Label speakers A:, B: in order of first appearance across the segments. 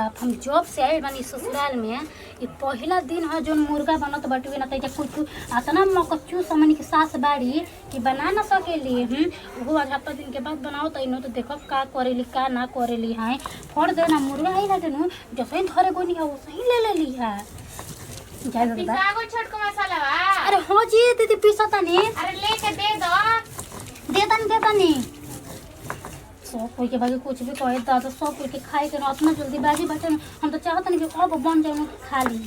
A: बाप हम जॉब से आए बानी ससुराल में ये पहला दिन है जो मुर्गा बनत बटुए ना तैजा कुछ अतना मकच्चू समन की सास बाड़ी कि बना ना सकेली वो आज हफ्ता दिन के बाद बनाओ तो इनो तो देखो का करेली का ना करेली है फोड़ देना मुर्गा आई ना देनु जैसे ही धरे गोनी है वैसे ही ले ली है
B: पिसागो छोटको मसाला बा।
A: अरे हो जी दीदी पीसा तनी
B: अरे लेके दे
A: तनी सब कोई के बाकी कुछ भी कहे दादा सब कोई के खाए के ना इतना जल्दी बाजी बाटे हम तो चाहत नहीं कि अब बन जाए खा ली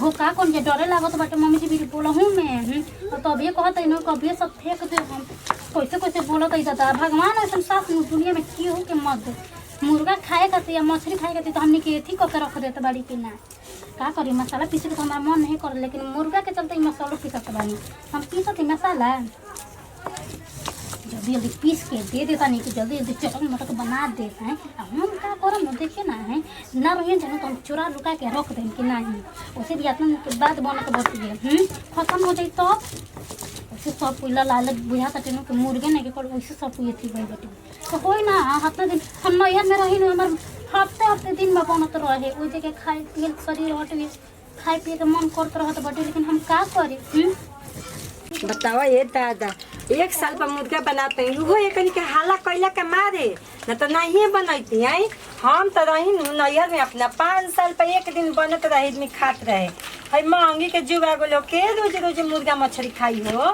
A: हो का कौन जे डरे लागत बाटे मम्मी जी भी बोला हूँ मैं तो अभी कहत है ना कभी सब फेंक दे हम कैसे कैसे बोलत है दादा भगवान ऐसा साफ दुनिया में की हो के मत मुर्गा खाए खातिर या मछली खाए खातिर तो हमने के एथी करके रख देते बाड़ी के ना का करी मसाला पीसे तो हमारा मन नहीं कर लेकिन मुर्गा के चलते मसाला पीसत बानी हम पीसत मसाला जल्दी जल्दी पीस के दे देता नहीं कि जल्दी जल्दी चटक मटक बना देता है हम क्या करम देखिए ना है ना रहिए जनो तो हम चुरा लुका के रख दें कि नहीं उसे भी आत्मा के बाद बनत बच खत्म हो जाए तो वैसे सब पहला लाल बुझा तटे के मुर्गे नहीं के वैसे सब ये थी भाई बेटी तो कोई ना हफ्ता दिन हम नैहर में रही हमारे हफ्ते हफ्ते दिन में बनत रहे वो जगह खाए पिए शरीर हटे खाए पिए के मन करते रहते बटे लेकिन हम का करें
C: बतावा ये दादा एक साल पर मुर्गा बनाते हैं वो एक के हाला कैला के मारे न तो नहीं बनती है हम तो रही नैहर में अपना 5 साल पर एक दिन बनत रहे में खात रहे है महंगी के जुगा गो लोग के रोज रोज मुर्गा मछली खाई हो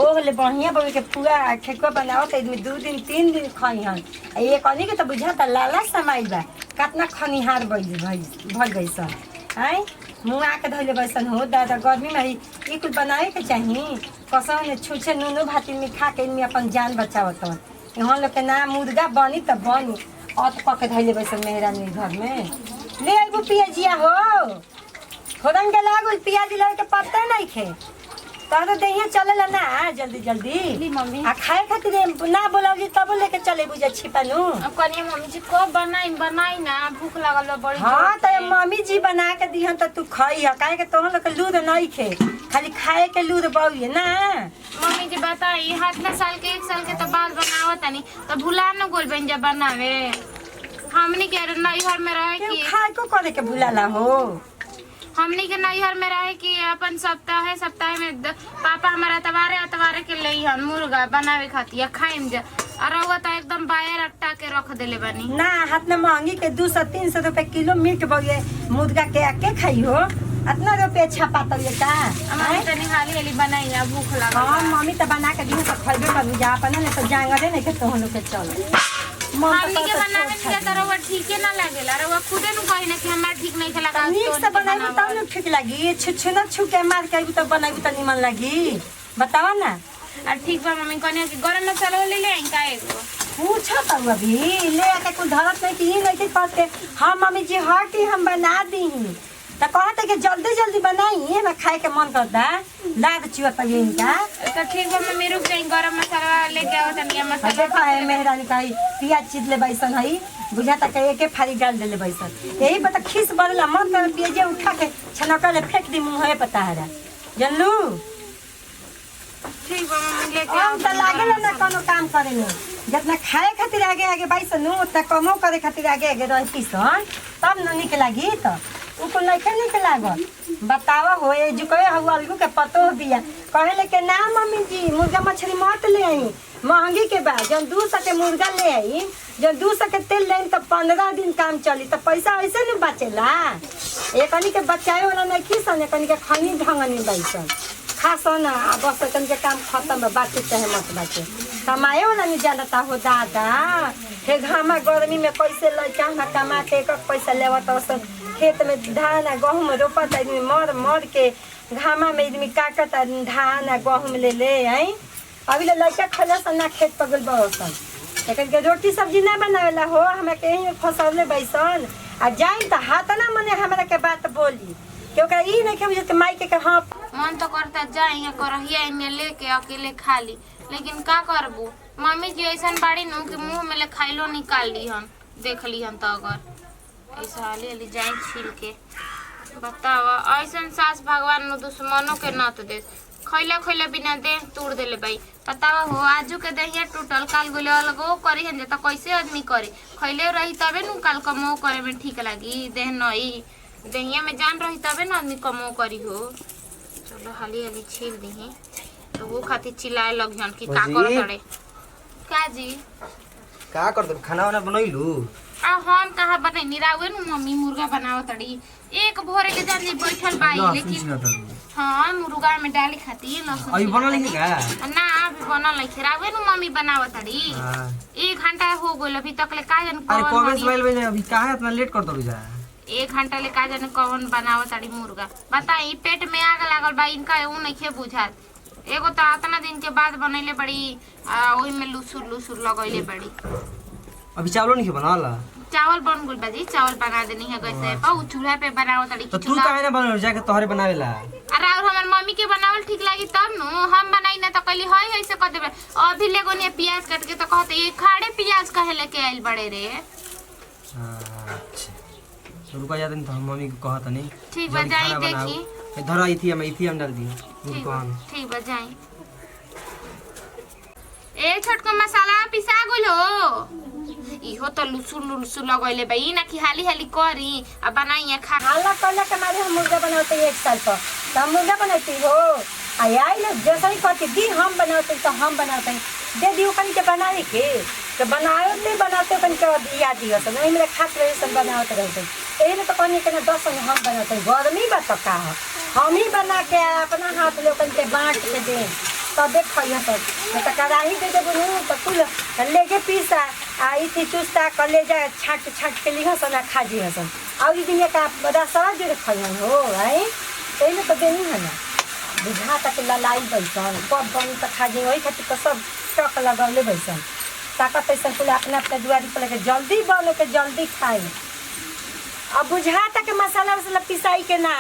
C: ओले बढ़िया बबी के पूरा ठेकुआ बनाओ तो 2 दिन 3 दिन खाई हन एक अनी के तो बुझाता लाला समाई बा कितना खनिहार भल गई सन है मुँह आके धैले बैसन हो दादा गर्मी में ही ये कुछ बनाए के चाहिए कसम ने छूछे नूनू भाती में खा के इनमें अपन जान बचावत हन यहाँ लोग के ना मुर्गा बनी तो बनी अत पके धैले बैसन मेहरा नहीं घर में ले आइबो पियाजिया हो फोरन के लागल पियाजी लगे के पत्ता नहीं खे तो दहिया चलेला ना जल्दी जल्दी
B: मम्मी
C: आ खाए खातिर ना बोलाओगी तब लेके चले बुझा छिपानू
B: अब कनिया मम्मी जी को बनाई ना भूख लागल बा बड़ी
C: हाँ तो मम्मी जी बना के दिहन तो तू खाई है काहे के तोहन लोग के लूर नहीं खे खाली खाए के लूर बउए ना
B: मम्मी जी बताई हाथ साल के 1 साल के तो बाद बनावत नहीं तो भुला न गोल बन जा बनावे हमनी के नैहर में रहे कि
C: खाए को करे के भुलाला हो
B: हमनी के नैहर में रहे कि अपन सप्ताह में पापा हमारा अतवारे के ले हन मुर्गा बनावे खातिर खाइम जा और वो तो एकदम बायर अट्टा के रख देले बनी
C: ना हाथ में महंगी के 200-300 रुपए किलो मीट बउए मुर्गा के आके खाई हो इतना रुपये छापा तो ये का
B: मम्मी तनी हाली बनाई है भूख लागल
C: हाँ मम्मी तो बना के दी तो खइबे करू जा अपन ने तो जांगरे नहीं के तोहन के चल
B: हमनी के बनावे के तरह वो ठीके ना लागेला रे वो खुदे नु कहिने कि हमरा ठीक नहीं खेला का
C: नीक से बनाइबो तब न ठीक लागी छुछुना छुके मार के तो बनाइबो त निमन लागी बतावा ना
B: और ठीक बा मम्मी कने कि गरम मसाला ले ले आई का एगो
C: पूछा तो अभी ले आके कुछ धरत नहीं कि नहीं के पास के हां मम्मी जी हटी हम बना दी तो कहते कि जल्दी जल्दी बनाई मैं खाए के मन करता लाद चुआ तो इनका
B: तो ठीक बा मम्मी रुक जाई गरम मसाला लेके आओ तनिया मसाला
C: देखा है मेहरानी का प्याज चीज ले बैसन है बुझाता के एक फाड़ी डाल देले बैसन यही पता खीस बरला मन कर पिए उठा के छनका ले फेंक दी मुंह है पता है जानलू
B: ठीक बा मम्मी लेके आओ
C: हम तो लागेला ना कोनो काम करे में जितना खाए खातिर आगे आगे बैसन उतना कमो करे खातिर आगे आगे रहती सन तब न निक लागी तो उनको नहीं निक लागल बतावा हो ए जो कहे हउ अलगू के पतो बिया कहे ले के ना मम्मी जी मुर्गा मछली मत ले आई महंगी के बाद जब 200 के मुर्गा ले आई जब 200 के तेल ले तो 15 दिन काम चली तो पैसा ऐसे नहीं बचेला एक अनी के बचाए वाला नहीं खीसन एक अनी के खैनी ढंगनी बैसन खासो ना बस तन के काम खत्म बाटे चाहे मत बाटे कमाए वाला नहीं जानता हो दादा हे घामा गर्मी में कैसे लड़का कमा के एक पैसा लेवत खेत में धान आ गहूम रोपत आदमी मर के घामा में आदमी काटत धान आ गहूम ले आई अभी लड़का खला सन ना खेत पगल बसन लेकिन के रोटी सब्जी ना बनावेला हो हमें कहीं फसौले बैसन आ जाई तो हाथ ना मने हमरा के बात बोली क्योंकि ई नहीं के बुझे माई के हां
B: मन तो करता जाई करहिया में लेके अकेले खा ली लेकिन का करबू मम्मी जी ऐसा बाड़ी नु कि मुंह में ले खाइलो निकाल ली हम देख ली हम तो अगर ऐसा हाली जाई छील के बतावा ऐसा सास भगवान नु दुश्मनों के नत दे खैला खैला बिना देह तोड़ देले भाई। बतावा हो आजू के देहिया टूटल काल गोले अलगो करी हन त कैसे आदमी करे। खैले रही तबे नु काल कमो करे में ठीक लागी। देह नई देहिया में जान रही तबे न आदमी कमो करी हो। चलो हाली हाली छील दही तो वो खातिर चिल्लाए लग जन कि का कर तड़े। का जी
D: का कर दे खाना वाना बनैलू?
B: आ हम कहा बने निरावे नु मम्मी मुर्गा बनाव तड़ी। एक भोरे के जान बैठल बाई लेकिन हां मुर्गा में डाली खातिर लहसुन
D: अभी बनल नहीं का?
B: ना अभी बनल नहीं खरावे नु मम्मी बनाव तड़ी। 1 घंटा हो गइल अभी तक ले का जन
D: अरे कबे से बैल बजे अभी काहे इतना लेट कर दो जा?
B: 1 घंटा ले का जन कौन बनाव तड़ी मुर्गा। बताई पेट में आग लागल बा इनका उ नहीं खे बुझात। एगो तो इतना दिन के बाद बनैले बड़ी ओही में लुसुर लुसुर लगैले बड़ी।
D: अभी चावल नहीं बनल?
B: चावल बन गुल बाजी चावल बना देनी है कैसे पाऊ चूल्हा पे बनाओ तड़ी
D: तो तू काहे ना बनल जाके तोहरे बनावेला?
B: अरे और हमर मम्मी के बनावल ठीक लागी तब नु हम बनाई ना तो कली हई ऐसे कर देबे। अभी लेगो ने प्याज काट के तो कहते ये खाड़े प्याज काहे लेके आइल बड़े रे।
D: अच्छा तो रुका जा दिन तो हम मम्मी को कहत नहीं।
B: ठीक बा जाई देखी
D: धरा इथी हम डाल दी दुकान।
B: ठीक बा जाई। ए छोटको मसाला पिसा गुल हो इहो तो लुसुर लुसुर लगैले बई ना कि हाली हाली करी आ बनाई खा।
C: हाला कहला के मारे हम मुर्गा बनाते 1 साल पर तो हम मुर्गा बनाती हो आई लोग जैसा ही कहती दी हम बनाते तो हम बनाते दे दियो कहीं के बनाए के तो बनाते कहीं के दिया दियो तो नहीं मेरे खास रहे सब बनाते रहते यही तो कहनी के 10 हम बनाते गर्मी बा तो का हम ही बना के अपना हाथ ले कहीं के बांट के दे तो देख सब तो कढ़ाई दे देबो तो कुल लेके पीसा आई थी चुस्ता कलेजा छाट छाट के लिखा सना खा जी हसन और ई दिन का बड़ा सारा जो खयन हो है एने तो देनी है ना बुझा तक ललाई बैसन कब बनी तो खा जी वही खातिर तो सब टक लगौले बैसन ताकत ऐसा कुल अपने अपने दुआरी पर लेके जल्दी बनो के जल्दी खाए। अब बुझा तक मसाला वसाला पिसाई के ना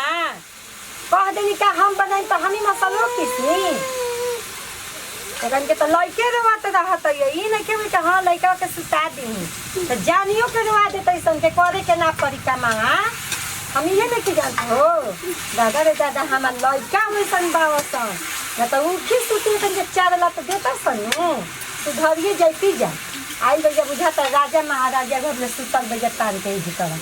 C: कह देनी का हम बनाई तो हम ही मसाला पीसी तखन के तो लइके रवात रहत ई नहीं के बेटा हां लइका के सुता दी तो जानियो के रवा देते सन के करे के ना परी का मां हम ये नहीं के जानत हो दादा रे दादा हमार लइका वैसन बावसन ना तो उठी सुती के 4 लात देता सन तू धरिए जाती जा आई बजे बुझाता राजा महाराजा घर में सुतल बजे तार के जी कर